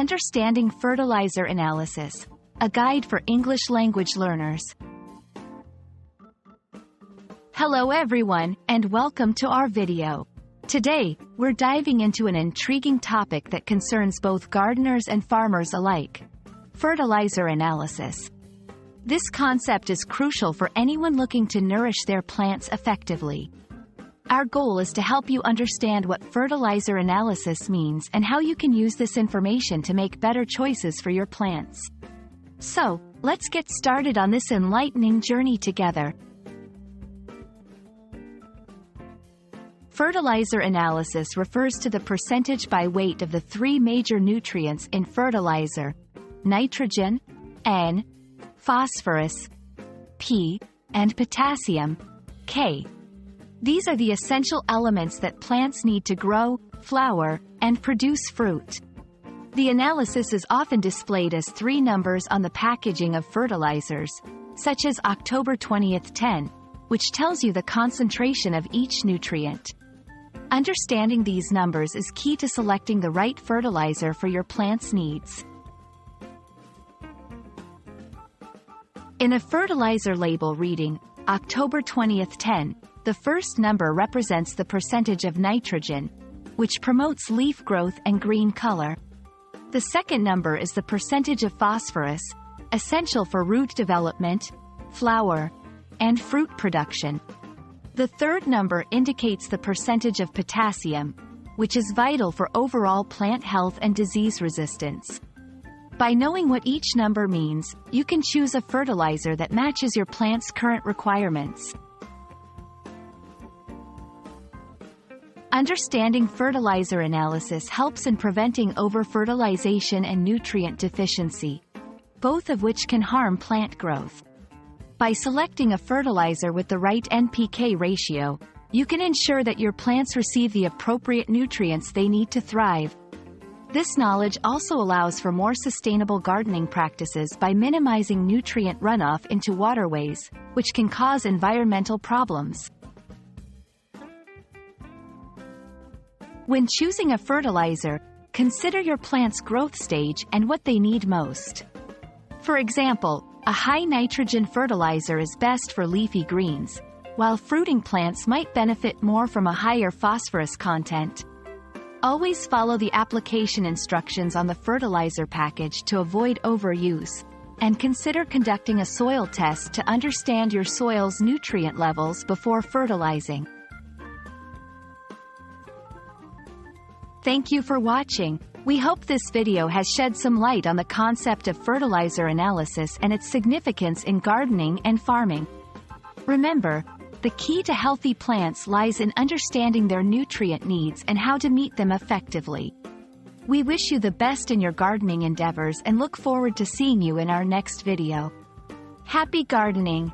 Understanding Fertilizer Analysis, a guide for English language learners. Hello everyone, and welcome to our video. Today, we're diving into an intriguing topic that concerns both gardeners and farmers alike: fertilizer analysis. This concept is crucial for anyone looking to nourish their plants effectively. Our goal is to help you understand what fertilizer analysis means and how you can use this information to make better choices for your plants. So, let's get started on this enlightening journey together. Fertilizer analysis refers to the percentage by weight of the three major nutrients in fertilizer: nitrogen, N, phosphorus, P, and potassium, K. These are the essential elements that plants need to grow, flower, and produce fruit. The analysis is often displayed as three numbers on the packaging of fertilizers, such as October 20th 10, which tells you the concentration of each nutrient. Understanding these numbers is key to selecting the right fertilizer for your plant's needs. In a fertilizer label reading October 20th 10, the first number represents the percentage of nitrogen, which promotes leaf growth and green color. The second number is the percentage of phosphorus, essential for root development, flower, and fruit production. The third number indicates the percentage of potassium, which is vital for overall plant health and disease resistance. By knowing what each number means, you can choose a fertilizer that matches your plant's current requirements. Understanding fertilizer analysis helps in preventing over-fertilization and nutrient deficiency, both of which can harm plant growth. By selecting a fertilizer with the right NPK ratio, you can ensure that your plants receive the appropriate nutrients they need to thrive. This knowledge also allows for more sustainable gardening practices by minimizing nutrient runoff into waterways, which can cause environmental problems. When choosing a fertilizer, consider your plant's growth stage and what they need most. For example, a high nitrogen fertilizer is best for leafy greens, while fruiting plants might benefit more from a higher phosphorus content. Always follow the application instructions on the fertilizer package to avoid overuse, and consider conducting a soil test to understand your soil's nutrient levels before fertilizing. Thank you for watching. We hope this video has shed some light on the concept of fertilizer analysis and its significance in gardening and farming. Remember, the key to healthy plants lies in understanding their nutrient needs and how to meet them effectively. We wish you the best in your gardening endeavors and look forward to seeing you in our next video. Happy gardening!